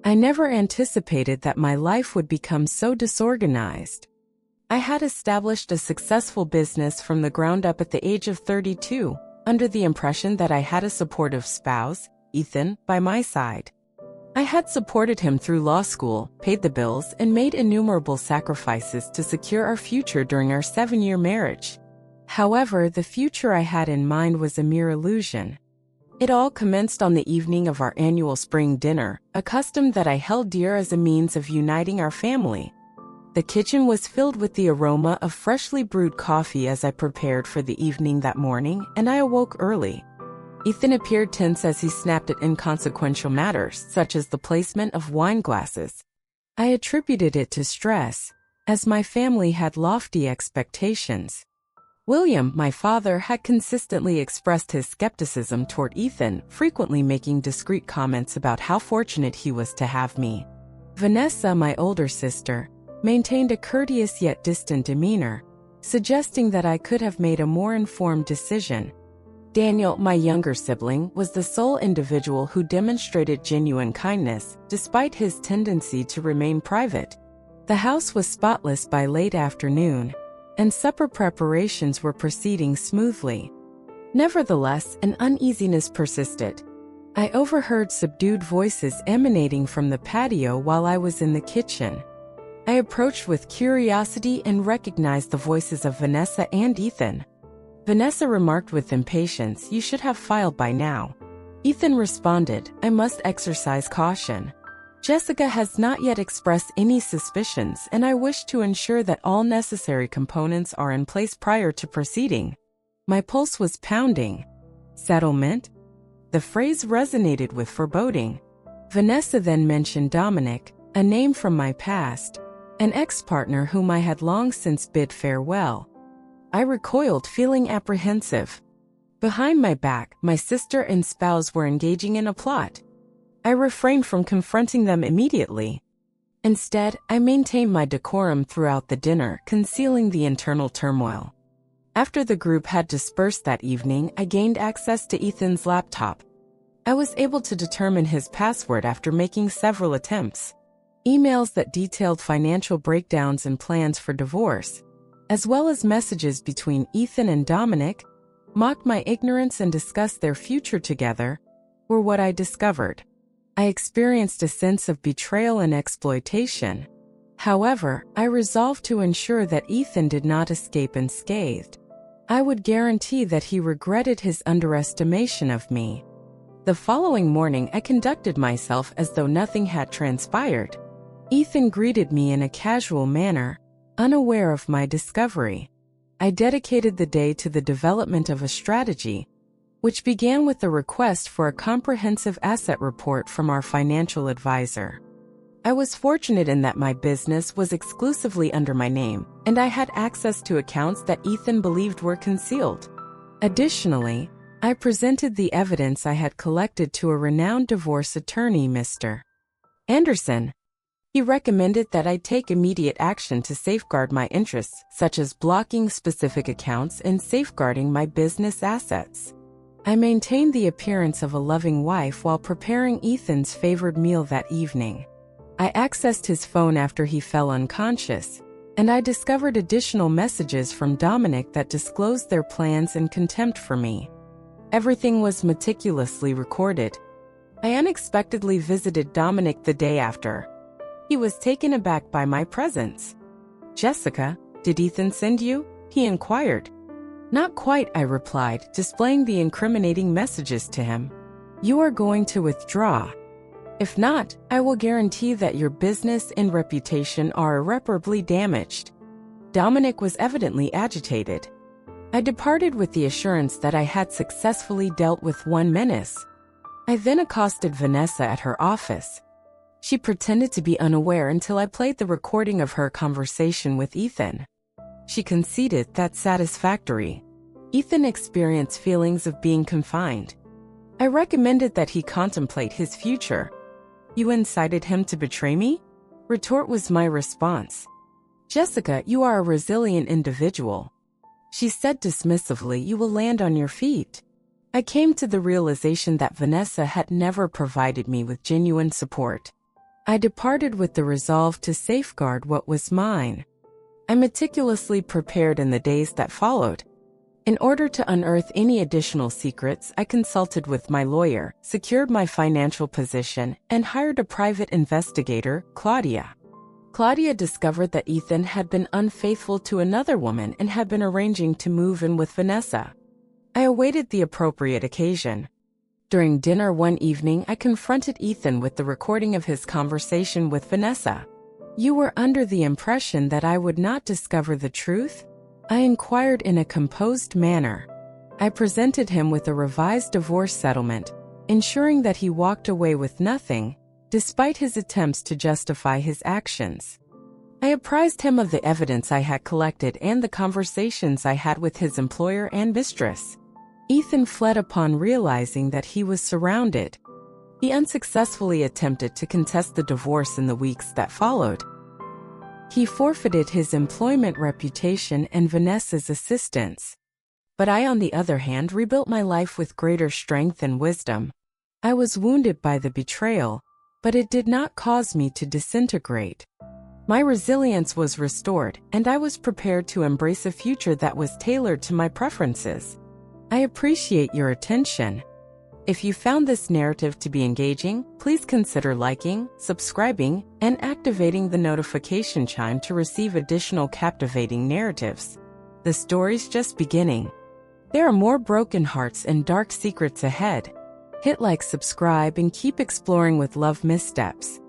I never anticipated that my life would become so disorganized. I had established a successful business from the ground up at the age of 32, under the impression that I had a supportive spouse, Ethan, by my side. I had supported him through law school, paid the bills, and made innumerable sacrifices to secure our future during our 7-year marriage. However, the future I had in mind was a mere illusion. It all commenced on the evening of our annual spring dinner, a custom that I held dear as a means of uniting our family. The kitchen was filled with the aroma of freshly brewed coffee as I prepared for the evening that morning, and I awoke early. Ethan appeared tense as he snapped at inconsequential matters, such as the placement of wine glasses. I attributed it to stress, as my family had lofty expectations. William, my father, had consistently expressed his skepticism toward Ethan, frequently making discreet comments about how fortunate he was to have me. Vanessa, my older sister, maintained a courteous yet distant demeanor, suggesting that I could have made a more informed decision. Daniel, my younger sibling, was the sole individual who demonstrated genuine kindness, despite his tendency to remain private. The house was spotless by late afternoon, and supper preparations were proceeding smoothly. Nevertheless, an uneasiness persisted. I overheard subdued voices emanating from the patio while I was in the kitchen. I approached with curiosity and recognized the voices of Vanessa and Ethan. Vanessa remarked with impatience, "You should have filed by now." Ethan responded, "I must exercise caution. Jessica has not yet expressed any suspicions, and I wish to ensure that all necessary components are in place prior to proceeding." My pulse was pounding. Settlement? The phrase resonated with foreboding. Vanessa then mentioned Dominic, a name from my past, an ex-partner whom I had long since bid farewell. I recoiled, feeling apprehensive. Behind my back, my sister and spouse were engaging in a plot. I refrained from confronting them immediately. Instead, I maintained my decorum throughout the dinner, concealing the internal turmoil. After the group had dispersed that evening, I gained access to Ethan's laptop. I was able to determine his password after making several attempts. Emails that detailed financial breakdowns and plans for divorce, as well as messages between Ethan and Dominic, mocked my ignorance and discussed their future together, were what I discovered. I experienced a sense of betrayal and exploitation. However, I resolved to ensure that Ethan did not escape unscathed. I would guarantee that he regretted his underestimation of me. The following morning, I conducted myself as though nothing had transpired. Ethan greeted me in a casual manner, unaware of my discovery. I dedicated the day to the development of a strategy, which began with the request for a comprehensive asset report from our financial advisor. I was fortunate in that my business was exclusively under my name, and I had access to accounts that Ethan believed were concealed. Additionally, I presented the evidence I had collected to a renowned divorce attorney, Mr. Anderson. He recommended that I take immediate action to safeguard my interests, such as blocking specific accounts and safeguarding my business assets. I maintained the appearance of a loving wife while preparing Ethan's favored meal that evening. I accessed his phone after he fell unconscious, and I discovered additional messages from Dominic that disclosed their plans and contempt for me. Everything was meticulously recorded. I unexpectedly visited Dominic the day after. He was taken aback by my presence. "Jessica, did Ethan send you?" he inquired. "Not quite," I replied, displaying the incriminating messages to him. "You are going to withdraw. If not, I will guarantee that your business and reputation are irreparably damaged." Dominic was evidently agitated. I departed with the assurance that I had successfully dealt with one menace. I then accosted Vanessa at her office. She pretended to be unaware until I played the recording of her conversation with Ethan. She conceded that's satisfactory. Ethan experienced feelings of being confined. I recommended that he contemplate his future. "You incited him to betray me?" Retort was my response. "Jessica, you are a resilient individual," she said dismissively. "You will land on your feet." I came to the realization that Vanessa had never provided me with genuine support. I departed with the resolve to safeguard what was mine. I meticulously prepared in the days that followed. In order to unearth any additional secrets, I consulted with my lawyer, secured my financial position, and hired a private investigator, Claudia. Claudia discovered that Ethan had been unfaithful to another woman and had been arranging to move in with Vanessa. I awaited the appropriate occasion. During dinner one evening, I confronted Ethan with the recording of his conversation with Vanessa. "You were under the impression that I would not discover the truth?" I inquired in a composed manner. I presented him with a revised divorce settlement, ensuring that he walked away with nothing, despite his attempts to justify his actions. I apprised him of the evidence I had collected and the conversations I had with his employer and mistress. Ethan fled upon realizing that he was surrounded. He unsuccessfully attempted to contest the divorce in the weeks that followed. He forfeited his employment reputation and Vanessa's assistance. But I, on the other hand, rebuilt my life with greater strength and wisdom. I was wounded by the betrayal, but it did not cause me to disintegrate. My resilience was restored, and I was prepared to embrace a future that was tailored to my preferences. I appreciate your attention. If you found this narrative to be engaging, please consider liking, subscribing, and activating the notification chime to receive additional captivating narratives. The story's just beginning. There are more broken hearts and dark secrets ahead. Hit like, subscribe, and keep exploring with Love Missteps.